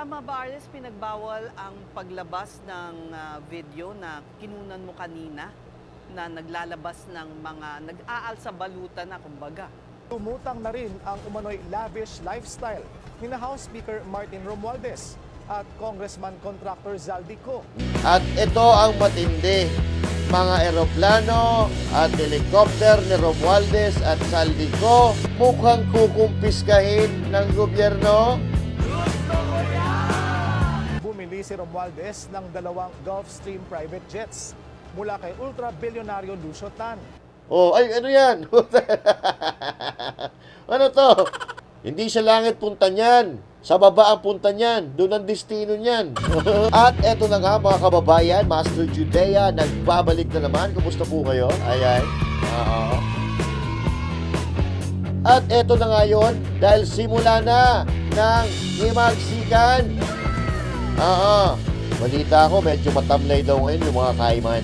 Tama ba, Arles, pinagbawal ang paglabas ng video na kinunan mo kanina na naglalabas ng mga nag-aalsa balutan na kumbaga? Tumutang na rin ang umano'y lavish lifestyle ni na House Speaker Martin Romualdez at Congressman Contractor Zaldico. At ito ang matindi, mga eroplano at helicopter ni Romualdez at Zaldico mukhang kukumpiskahin ng gobyerno. Bumili si Romualdez ng 2 Gulfstream private jets mula kay ultra-bilyonaryo Lucio Tan. Oh, ay ano yan? Ano to? Hindi sa langit punta niyan. Sa baba ang punta niyan. Doon ang destino niyan. At eto na nga mga kababayan, Master Judea, nagbabalik na naman. Kumusta po kayo? Ayan. Oo. At eto na nga yun, dahil simula na ng himagsikan. Oo. Balita ko, medyo matamlay daw ngayon yung mga kaiman.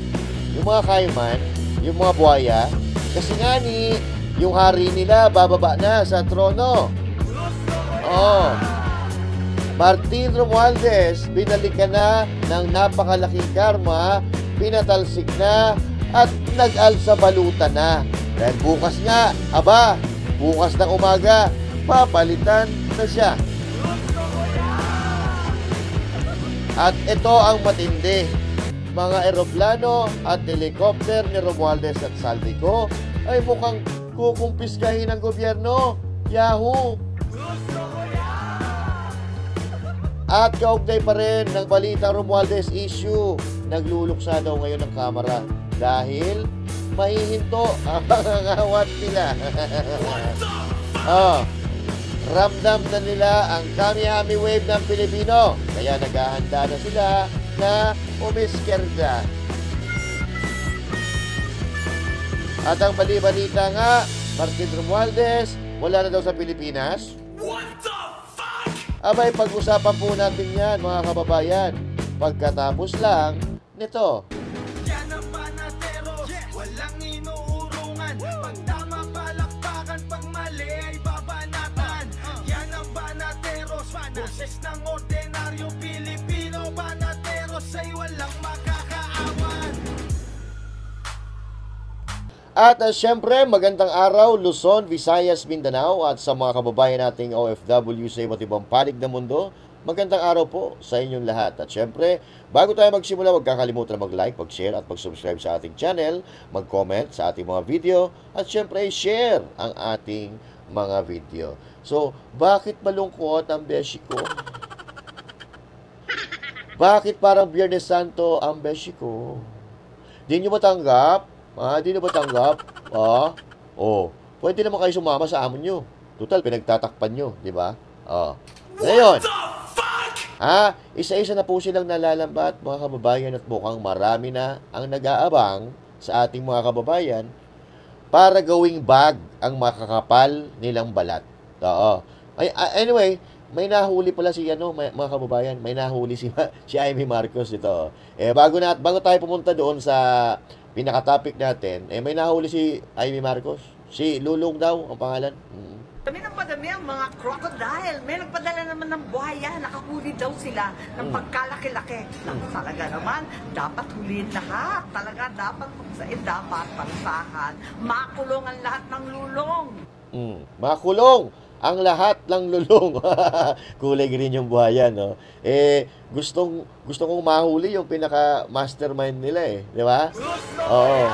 Yung mga kaiman, yung mga buhaya, kasi nga ni, yung hari nila bababa na sa trono. Oh. Martin Romualdez, binalikan na ng napakalaking karma, pinatalsik na, at nag-alsa balutan na. Dahil bukas nga, bukas ng umaga, papalitan na siya. At ito ang matindi. Mga eroplano at helicopter ni Romualdez at Zaldico ay mukhang kukumpiskahin ng gobyerno. Yahoo! At kaugnay pa rin ng balita Romualdez issue, nagluluksa daw ngayon ng kamera dahil mahihinto ang pangangawat nila. Ramdam na nila ang kami-hami wave ng Pilipino, kaya naghahanda na sila na umiskerda. At ang bali-balita nga, Martin Romualdez, wala na daw sa Pilipinas. What the fuck? Abay, pag-usapan po natin yan, mga kababayan. Pagkatapos lang nito. Yan ang banatero, walang inuurungan. Pag tama palakpakan, pag mali ay babanatan. Yan ang banateros, boses ng ordinaryo Pilipino. Banateros ay walang makakaawan. At syempre, magandang araw Luzon, Visayas, Mindanao at sa mga kababayan nating OFW sa iba't ibang panig ng mundo. Magandang araw po sa inyong lahat. At syempre, bago tayo magsimula, huwag kakalimutan na mag-like, mag-share at mag-subscribe sa ating channel, mag-comment sa ating mga video at syempre, share ang ating mga video. So, bakit malungkot ang beshi ko? Bakit parang Biyernes Santo ang beshi ko? Di nyo matanggap? Di nyo matanggap? Pwede naman kayo sumama sa amon nyo. Total, pinagtatakpan nyo, di ba? Ngayon, isa-isa na po silang nalalambat, mga kababayan, at mukhang marami na ang nag-aabang sa ating mga kababayan para gawing bag ang makakapal nilang balat. Anyway, may nahuli pala si mga kababayan, may nahuli si Amy Marcos ito. Bago tayo pumunta doon sa pinaka-topic natin, may nahuli si Amy Marcos. Si Lulong daw ang pangalan. Kami ng padami ang mga crocodile. May nagpadala naman ng buhaya. Nakahuli daw sila ng pagkalaki-laki. Talaga naman, dapat huliin lahat. Talaga dapat pagsain, dapat pansahan. Makulong ang lahat ng lulong. Makulong ang lahat ng lulong. Kulay green yung buhaya, no? Gusto kong mahuli yung pinaka-mastermind nila, di ba? Oo.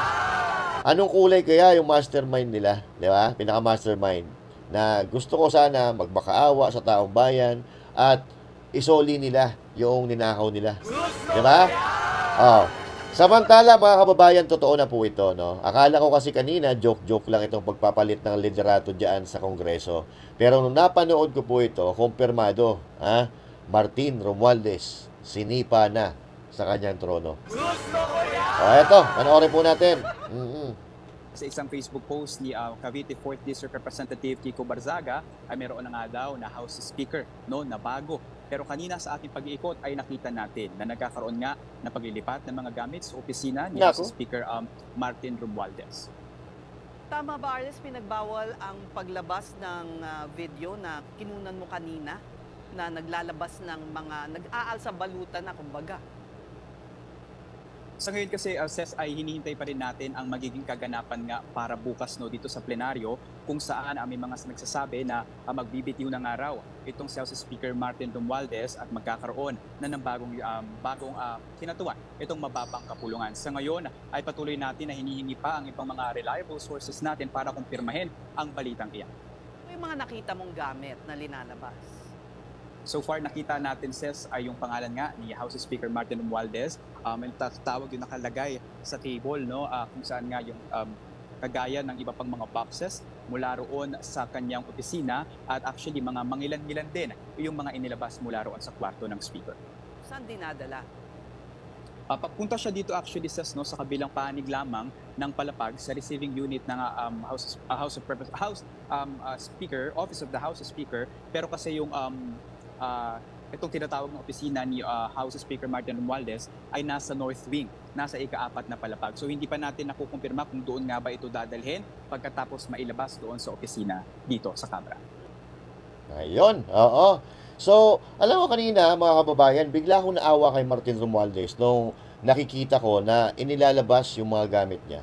Anong kulay kaya yung mastermind nila, di ba? Pinaka-mastermind. Na gusto ko sana magmakaawa sa taong bayan at isoli nila yung ninakaw nila. Di ba? Samantala, mga kababayan, totoo na po ito, no? Akala ko kasi kanina, joke-joke lang itong pagpapalit ng liderato dyan sa Kongreso. Pero nung napanood ko po ito, kumpirmado, Martin Romualdez, sinipa na sa kanyang trono. Eto, panoorin po natin. Sa isang Facebook post ni Cavite 4th District Representative Kiko Barzaga ay meron na nga daw na House Speaker na bago. Pero kanina sa ating pag-iikot ay nakita natin na nagkakaroon nga ng paglilipat ng mga gamit sa opisina ni House Speaker Martin Romualdez. Tama ba, Arles, pinagbawal ang paglabas ng video na kinunan mo kanina na naglalabas ng mga nag-aalsa balutan na kumbaga. Sa ngayon kasi, Ses, ay hinihintay pa rin natin ang magiging kaganapan nga para bukas dito sa plenaryo, kung saan may mga nagsasabi na magbibitiw ng araw itong House Speaker Martin Romualdez at magkakaroon na ng bagong kinatuan itong mababang kapulungan. Sa ngayon ay patuloy natin na hinihingi pa ang ibang mga reliable sources natin para kumpirmahin ang balitang iyan. Ano yung mga nakita mong gamit na linalabas? So far, nakita natin, Ses, ay yung pangalan nga ni House Speaker Martin Romualdez. May tawag yung nakalagay sa table, kung saan nga yung kagaya ng iba pang mga boxes mula roon sa kanyang opisina at actually mga mangilan-ngilan din yung mga inilabas mula roon sa kwarto ng Speaker. Saan dinadala? Papunta siya dito actually, Ses, sa kabilang panig lamang ng palapag sa receiving unit ng Speaker, Office of the House Speaker. Pero kasi yung itong tinatawag ng opisina ni House Speaker Martin Romualdez ay nasa North Wing, nasa ika-4 na palapag. So hindi pa natin nakukumpirma kung doon nga ba ito dadalhin pagkatapos mailabas doon sa opisina dito sa Kamara. Ayun, oo. So, alam mo kanina mga kababayan, bigla akong naawa kay Martin Romualdez nung nakikita ko na inilalabas yung mga gamit niya.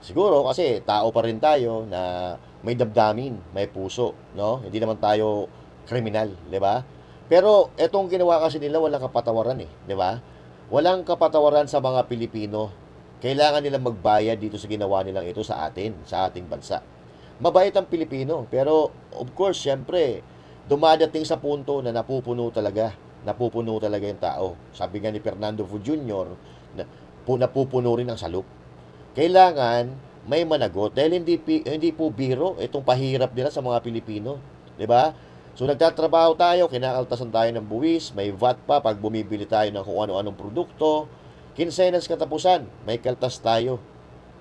Siguro kasi tao pa rin tayo na may damdamin, may puso, no? Hindi naman tayo kriminal, di ba? Pero etong ginawa kasi nila walang kapatawaran di ba? Walang kapatawaran sa mga Pilipino. Kailangan nilang magbayad dito sa ginawa nilang ito sa atin, sa ating bansa. Mabait ang Pilipino, pero of course, syempre, dumadating sa punto na napupuno talaga yung tao. Sabi nga ni Fernando Fu Jr., napupuno rin ang salop. Kailangan may managot dahil hindi po biro itong pahirap nila sa mga Pilipino, di ba? So nagtatrabaho tayo, kinakaltasan tayo ng buwis, may VAT pa pag bumibili tayo ng kung ano-anong produkto. Kinsenas katapusan, may kaltas tayo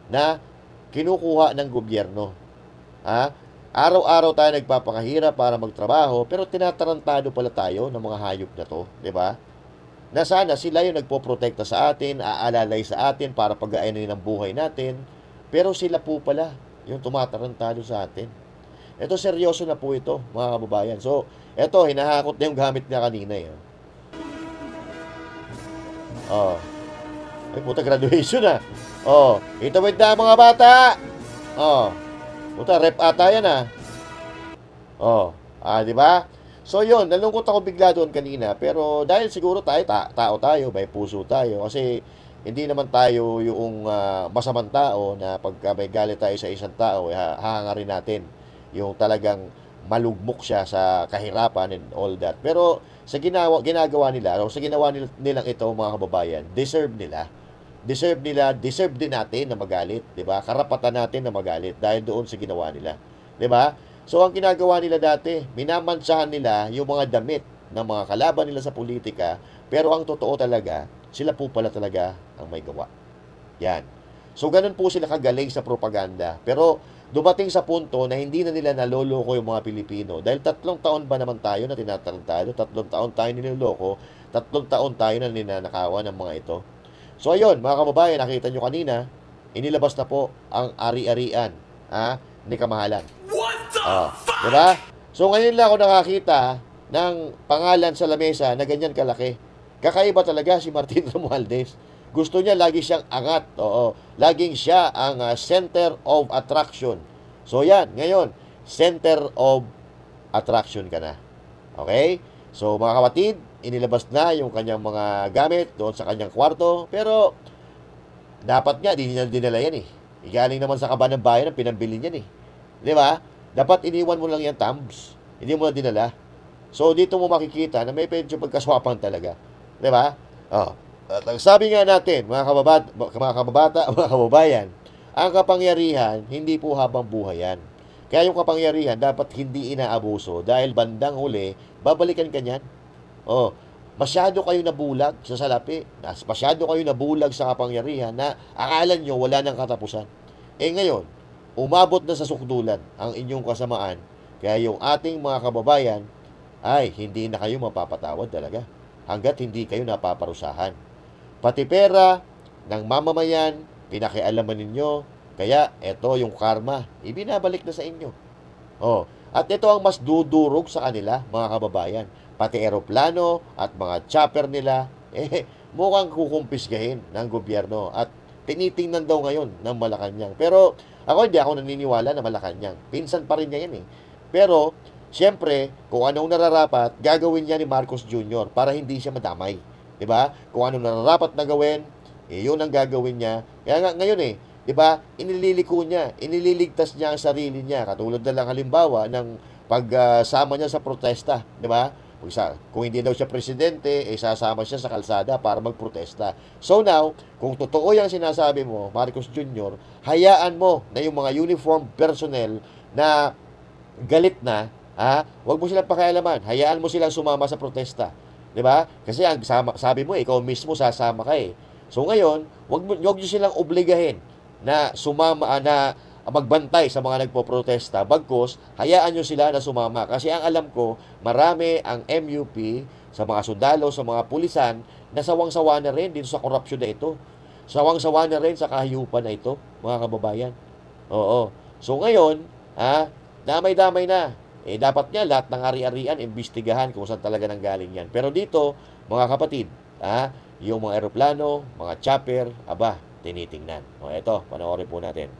na kinukuha ng gobyerno. Araw-araw tayo nagpapakahirap para magtrabaho, pero tinatarantado pala tayo ng mga hayop na to, di ba? Na sana sila yung nagpoprotekta sa atin, aalalay sa atin para pag-ainin ng buhay natin, pero sila po pala yung tumatarantado sa atin. Ito, seryoso na po ito, mga kababayan. So, ito, hinahakot na yung gamit niya kanina. Ay, puta, graduation na. Itawid na mga bata. Puta, rep ata yan di ba? So, yun, nalungkot ako bigla doon kanina. Pero dahil siguro tayo, tao tayo, may puso tayo. Kasi, hindi naman tayo yung masamang tao na pagka may galit tayo sa isang tao, hahangarin natin yung talagang malugmok siya sa kahirapan and all that. Pero sa ginagawa nila, o sa ginawa nilang ito, mga kababayan, deserve din natin na magalit, 'di ba? Karapatan natin na magalit dahil doon sa ginawa nila, 'di ba? So ang ginagawa nila dati, minamantsahan nila yung mga damit ng mga kalaban nila sa politika, pero ang totoo talaga, sila po pala talaga ang may gawa. Yan. So ganun po sila kagaling sa propaganda. Pero dumating sa punto na hindi na nila naloloko yung mga Pilipino. Dahil 3 taon ba naman tayo na tinatarantado? 3 taon tayo niloloko. 3 taon tayo na ninanakawan ng mga ito. So ayun, mga kababayan, nakita nyo kanina, inilabas na po ang ari-arian ni Kamahalan. What the fuck? Diba? So ngayon lang ako nakakita ng pangalan sa lamesa na ganyan kalaki. Kakaiba talaga si Martin Romualdez. Gusto niya lagi siyang angat. Laging siya ang center of attraction. So yan, ngayon, center of attraction ka na. Okay? So mga kapatid, inilabas na yung kanyang mga gamit doon sa kanyang kwarto. Pero, dapat nga, di niya dinala yan Igaling naman sa kaba ng bayan ang pinambili niyan Di ba? Dapat iniwan mo lang yan, thumbs. Hindi mo na dinala. So, dito mo makikita na may medyo pagkaswapan talaga. Di ba? At sabi nga natin, mga kababayan, ang kapangyarihan, hindi po habang buhay yan. Kaya yung kapangyarihan, dapat hindi inaabuso dahil bandang huli, babalikan ka niyan. Masyado kayo nabulag sa salapi. Masyado kayo nabulag sa kapangyarihan na akala nyo wala nang katapusan. Ngayon, umabot na sa sukdulan ang inyong kasamaan. Kaya yung ating mga kababayan, ay hindi na kayo mapapatawad talaga hanggat hindi kayo napaparusahan. Pati pera ng mamamayan, pinakialaman ninyo. Kaya, ito yung karma. Ibinabalik na sa inyo. At ito ang mas dudurog sa kanila, mga kababayan. pati eroplano at mga chopper nila, mukhang kukumpisgahin ng gobyerno at tinitingnan daw ngayon ng Malacanang. Pero ako hindi ako naniniwala na Malacanang. Pinsan pa rin niya yan eh. Pero, siyempre, kung anong nararapat, gagawin niya ni Marcos Jr. para hindi siya madamay. Diba? Kung anong nararapat na gawin, yun ang gagawin niya. Kaya nga ngayon diba? Inililiko niya, inililigtas niya ang sarili niya. Katulad na lang halimbawa ng pagsama niya sa protesta. Diba? Kung hindi daw siya presidente, sasama siya sa kalsada para magprotesta. So now, kung totoo yung sinasabi mo, Marcos Jr., hayaan mo na yung mga uniform personnel na galit na, huwag mo silang pakialaman. Hayaan mo silang sumama sa protesta. 'Di ba? Kasi ang sabi mo, ikaw mismo sasama ka eh. So ngayon, wag niyo silang obligahin na sumama, na magbantay sa mga nagpo-protesta. Bagkus, hayaan niyo sila na sumama. Kasi ang alam ko, marami ang MUP sa mga sundalo, sa mga pulisan, na sawang-sawa na rin dito sa korupsyon na ito. Sawang-sawa na rin sa kahiyupan na ito, mga kababayan. Oo. So ngayon, damay-damay na. Dapat nga lahat ng ari-arian, imbestigahan kung saan talaga nanggaling yan. Pero dito, mga kapatid, yung mga eroplano, mga chopper, tinitingnan. Eto, panoorin po natin.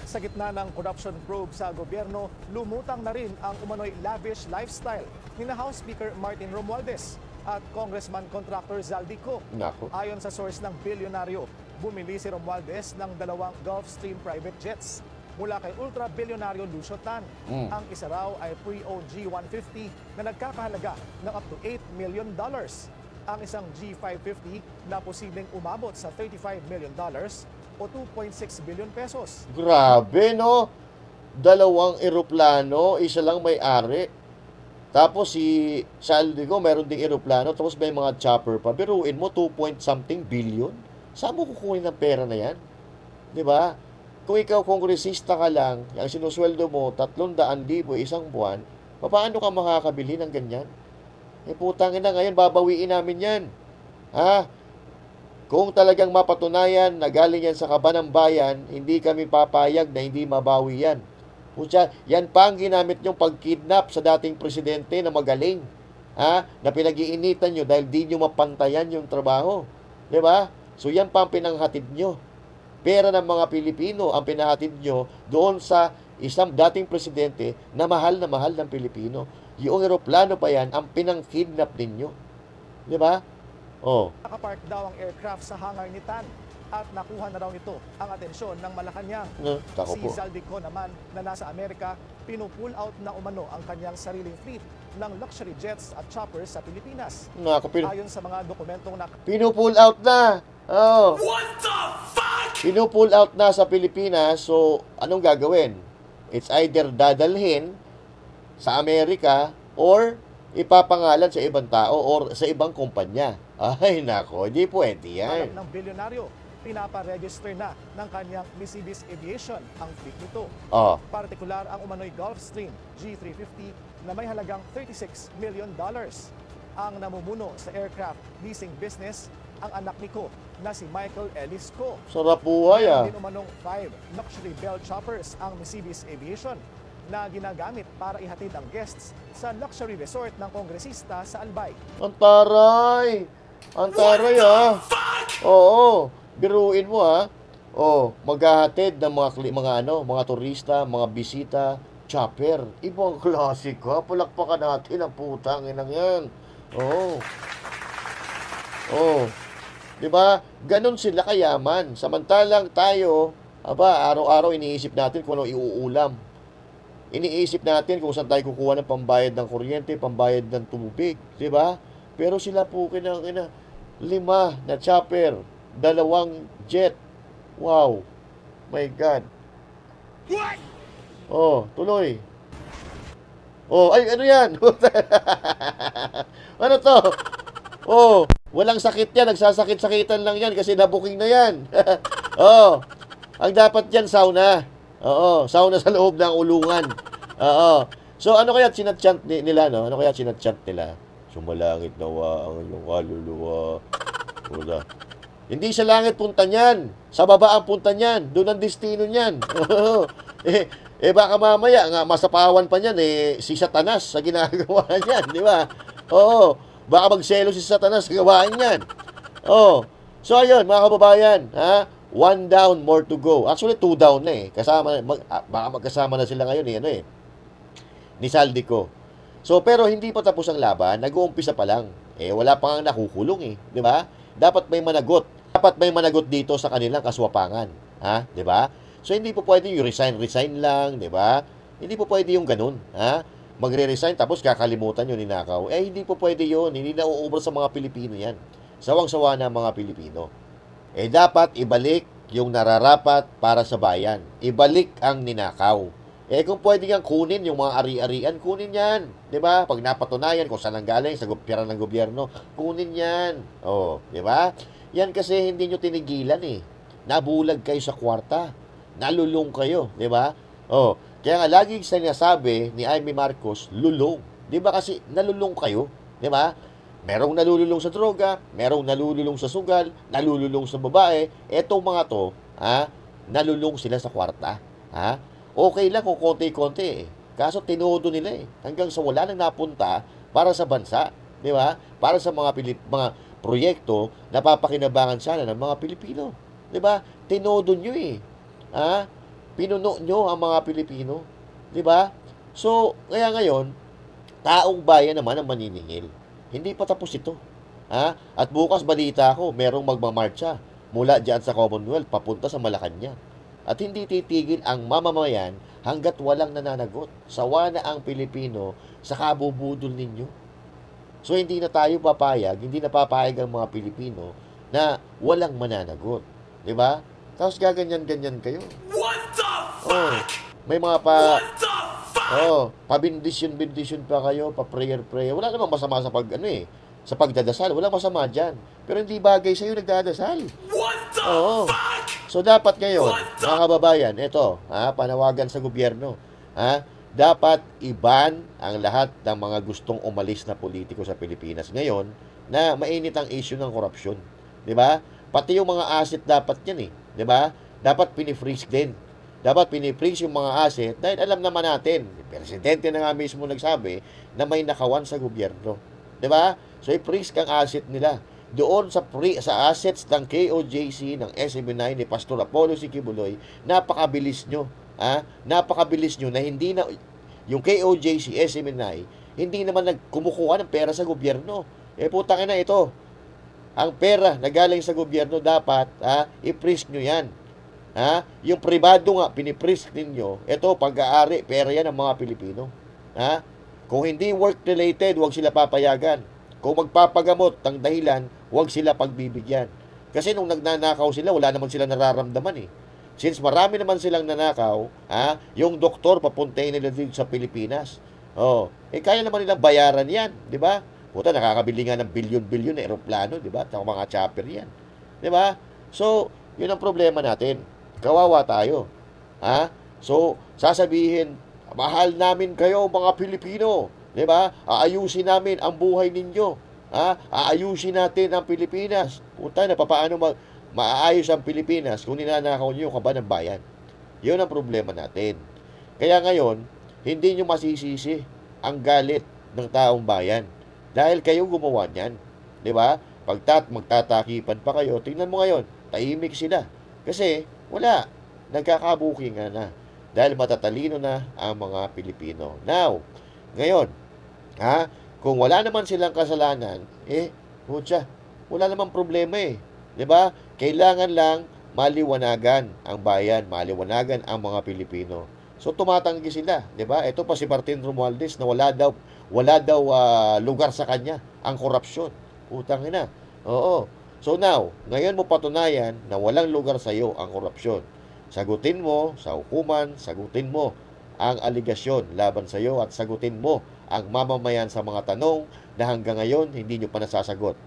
Sa gitna ng corruption probe sa gobyerno, lumutang na rin ang umano'y lavish lifestyle ni na House Speaker Martin Romualdez at Congressman Contractor Zaldico. Nako. Ayon sa source ng bilyonaryo, bumili si Romualdez ng 2 Gulfstream private jets mula kay ultra-bilyonaryo Lucio Tan. Ang isa raw ay pre-owned G150 na nagkakahalaga ng up to $8 million. Ang isang G550 na posibleng umabot sa $35 million o 2.6 billion pesos. Grabe, no? 2 eroplano, isa lang may-ari. Tapos si Zaldico, meron ding eroplano, tapos may mga chopper pa. Biruin mo, 2.something billion? Saan mo kukunin ng pera na yan? 'Di ba? Kung ikaw kongresista ka lang, ang sinusweldo mo 300,000 isang buwan, paano ka makakabili ng ganyan? Putangin na, ngayon babawiin namin yan. Kung talagang mapatunayan na galing yan sa kaba ng bayan, hindi kami papayag na hindi mabawi yan. Yan pa ang ginamit nyong pagkidnap sa dating presidente na magaling. Na pinag-iinitan nyo dahil di nyo mapantayan yung trabaho. 'Di ba? So yan pa ang pinanghatid nyo. Pera ng mga Pilipino ang pinahatid nyo doon sa isang dating presidente na mahal ng Pilipino. Yung eroplano pa yan ang pinang-kidnap ninyo. Di ba? Nakapark daw ang aircraft sa hangar ni Tan at nakuha na raw nito ang atensyon ng Malacanang. Si Zaldico naman na nasa Amerika, pinupull out na umano ang kanyang sariling fleet ng luxury jets at choppers sa Pilipinas. Ayon sa mga dokumentong pinupull out na. What the fuck? Pinupull out na sa Pilipinas. So, anong gagawin? It's either dadalhin sa Amerika or ipapangalan sa ibang tao or sa ibang kumpanya. Ay, nako, hindi pwede yan. Ng bilyonaryo, pinaparegister na ng kanyang Missibis Aviation ang fleet nito. Partikular ang umano'y Gulfstream G350 na may halagang $36 million. Ang namumuno sa aircraft leasing business ang anak ni Ko na si Michael Ellis Ko. Sarap buhay Din umanong 5 luxury Bell choppers ang Missibis Aviation na ginagamit para ihatid ang guests sa luxury resort ng kongresista sa Albay. Ang taray! Ang taray Oo, biruin mo maghahatid ng mga turista, mga bisita, chopper. Ibang klase ka. Palakpakan natin ang putang inang yan. Diba? Ganon sila kayaman. Samantalang tayo, araw-araw iniisip natin kung ano iuulam. Iniisip natin kung saan tayo kukuha ng pambayad ng kuryente, pambayad ng tubig. Diba? Pero sila po 5 na chopper, 2 jet. Wow. My God. Tuloy. Ay, ano yan? Ano to? Walang sakit yan. Nagsasakit-sakitan lang yan kasi nabuking na yan. Ang dapat yan, sauna. Sauna sa loob ng ulungan. So, ano kaya sinatchant nila, no? Ano kaya sinatchant nila? Sumalangit nawa ang iyong kaluluwa. Hindi sa langit punta niyan. Sa baba ang punta niyan. Doon ang destino niyan. Eh baka mamaya nga masapawan pa niyan si Satanas sa ginagawa niyan, di ba? Oo. Baka magselo si Satanas sa gawain niyan. Oh. So ayun, mga kababayan, ha? 1 down, more to go. Actually 2 down na Kasama baka magkasama na sila ngayon ni Saldico. So pero hindi pa tapos ang laban, nag-uumpisa pa lang. Wala pa nga nakukulong di ba? Dapat may managot. Dapat may managot dito sa kanilang kaswapangan, ha? Di ba? So hindi po pwede yung resign lang, di ba? Hindi po pwede yung ganun, ha? Magre-resign tapos kakalimutan yung ninakaw. Hindi po pwede yun. Hindi na uubra sa mga Pilipino yan. Sawang-sawa na mga Pilipino. Dapat ibalik yung nararapat para sa bayan. Ibalik ang ninakaw. Kung pwede nga kunin yung mga ari-arian, kunin yan. Di ba? Pag napatunayan kung saan ang galing, sa pera ng gobyerno, kunin yan. Di ba? Yan kasi hindi nyo tinigilan Nabulag kayo sa kwarta. Nalulong kayo. Di ba? Kaya nga, laging sinasabi ni Amy Marcos, lulong. Di ba kasi nalulong kayo? Di ba? Merong nalululong sa droga, merong nalululong sa sugal, nalululong sa babae. Etong mga to, nalulong sila sa kwarta. Okay lang kung konti-konti Kaso tinodo nila hanggang sa wala nang napunta para sa bansa. Di ba? Para sa mga proyekto na papakinabangan sana ng mga Pilipino. Di ba? Tinodo nyo Pinuno nyo ang mga Pilipino. Di ba? So, kaya ngayon, taong bayan naman ang maniningil. Hindi pa tapos ito. At bukas balita ko, merong magmamarcha mula dyan sa Commonwealth papunta sa Malacanang. At hindi titigil ang mamamayan hanggat walang nananagot. Sawa na ang Pilipino sa kabubudol ninyo. So hindi na tayo papayag, hindi na papayag ang mga Pilipino na walang mananagot. Di ba? Tapos gaganyan-ganyan kayo. What the fuck? May mga What the fuck? Pabindisyon pa kayo, pa-prayer. Wala namang masama sa sa pagdadasal. Wala masama dyan. Pero hindi bagay sa'yo nagdadasal. What the fuck? So dapat ngayon, mga kababayan, ito, panawagan sa gobyerno, dapat iban ang lahat ng mga gustong umalis na politiko sa Pilipinas ngayon na mainit ang issue ng korupsyon. Di ba? Pati yung mga asset dapat yan Di ba? Dapat pinifreeze din. Dapat pinifreeze yung mga asset dahil alam naman natin, presidente na nga mismo nagsabi na may nakawan sa gobyerno. Di ba? So i-freeze kang asset nila. Doon sa assets ng KOJC, ng SB9 ni Pastor Apollo Sikibuloy, napakabilis nyo. Napakabilis nyo na hindi na yung KOJC, SB9, hindi naman nagkumukuha ng pera sa gobyerno. Putang ina ito. Ang pera na galing sa gobyerno dapat i-freeze nyo yan. Yung pribado nga, piniprease ninyo, ito, pag-aari, pera yan ng mga Pilipino. Kung hindi work-related, huwag sila papayagan. Kung magpapagamot ang dahilan, huwag sila pagbibigyan. Kasi nung nagnanakaw sila, wala naman sila nararamdaman Since marami naman silang nanakaw, yung doktor papuntayin nila dito sa Pilipinas. Kaya naman nilang bayaran yan, di ba? Puta, nakakabili nga ng bilyon-bilyon na eroplano, di ba? At mga chopper yan. Di ba? So, yun ang problema natin. Kawawa tayo. So, sasabihin, mahal namin kayo mga Pilipino. Di ba? Aayusin namin ang buhay ninyo. Aayusin natin ang Pilipinas. Puta na, paano maaayos ang Pilipinas kung ninanakaw nyo yung kaban ng bayan? Yun ang problema natin. Kaya ngayon, hindi nyo masisisi ang galit ng taong bayan. Dahil kayo gumawa niyan. Di ba? Magtatakipan pa kayo. Tingnan mo ngayon, tahimik sila. Kasi, wala. Nagkakabukingan na. Dahil matatalino na ang mga Pilipino. Now, ngayon, kung wala naman silang kasalanan, wala namang problema Di ba? Kailangan lang maliwanagan ang bayan, maliwanagan ang mga Pilipino. So tumatanggi sila, di ba? Ito pa si Martin Romualdez na wala daw lugar sa kanya ang korupsyon. Utang ina. Oo. So now, ngayon mo patunayan na walang lugar sa iyo ang korupsyon. Sagutin mo sa hukuman, sagutin mo ang aligasyon laban sa iyo at sagutin mo ang mamamayan sa mga tanong na hanggang ngayon hindi nyo pa nasasagot.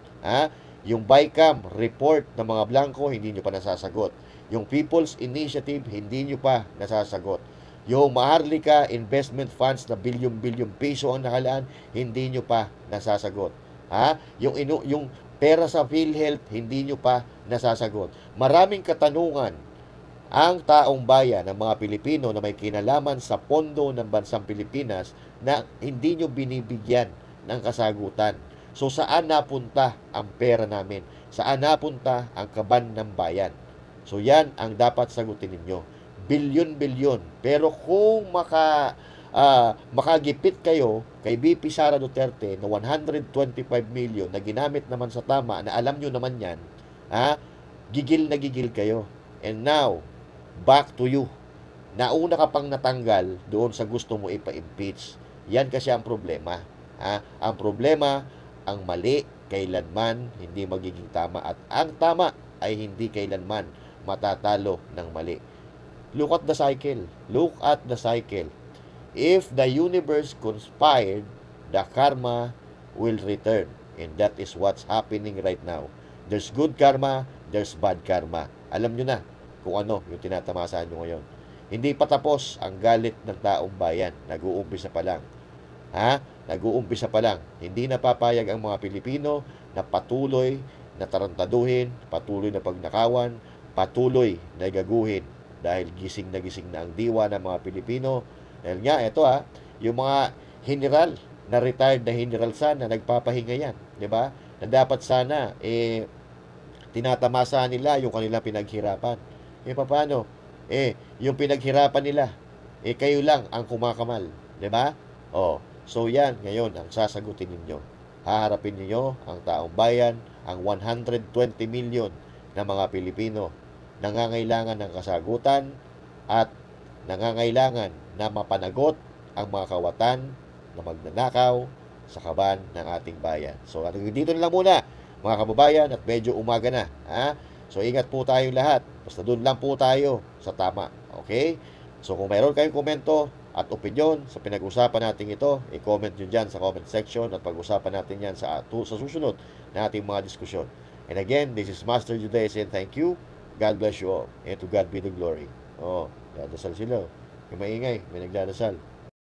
Yung BICAM report ng mga blanco, hindi nyo pa nasasagot. Yung People's Initiative, hindi nyo pa nasasagot. Yung Maharlika Investment Funds na bilyon-bilyon piso ang nakalaan, hindi nyo pa nasasagot. Yung pera sa PhilHealth, hindi nyo pa nasasagot. Maraming katanungan ang taong bayan ng mga Pilipino na may kinalaman sa pondo ng bansang Pilipinas na hindi nyo binibigyan ng kasagutan. So saan napunta ang pera namin? Saan napunta ang kaban ng bayan? So yan ang dapat sagutin ninyo. Bilyon-bilyon. Pero kung makagipit kayo kay BP Sara Duterte na 125 million na ginamit naman sa tama, na alam nyo naman yan, gigil na gigil kayo. And now, back to you. Nauna ka pang natanggal doon sa gusto mo ipa-impeach. Yan kasi ang problema. Ang problema, ang mali kailanman hindi magiging tama, at ang tama ay hindi kailanman matatalo ng mali. Look at the cycle. Look at the cycle. If the universe conspired, the karma will return. And that is what's happening right now. There's good karma, there's bad karma. Alam nyo na kung ano yung tinatamasaan nyo ngayon. Hindi pa tapos ang galit ng taong bayan. Nag-uumpisa pa lang. Nag-uumpisa pa lang. Hindi napapayag ang mga Pilipino na patuloy na tarantaduhin, patuloy na pagnakawan, patuloy na gaguhin. Dahil gising na ang diwa ng mga Pilipino. Dahil nga, ito yung mga general, na retired na general sana, nagpapahinga yan. Diba? Na dapat sana, tinatamasa nila yung kanilang pinaghirapan. Paano? Yung pinaghirapan nila, kayo lang ang kumakamal. Diba? So yan, ngayon, ang sasagutin ninyo. Haharapin ninyo ang taong bayan, ang 120 million na mga Pilipino, nangangailangan ng kasagutan at nangangailangan na mapanagot ang mga kawatan na magnanakaw sa kaban ng ating bayan. So, dito na lang muna, mga kababayan, at medyo umaga na. So, ingat po tayong lahat. Basta doon lang po tayo sa tama. Okay? So, kung mayroon kayong komento at opinion sa pinag-usapan natin ito, i-comment nyo dyan sa comment section at pag-usapan natin yan sa susunod na ating mga diskusyon. And again, this is Master Juday saying thank you. God bless you all. And to God be the glory. Dadasal sila. May maingay, may nagdadasal.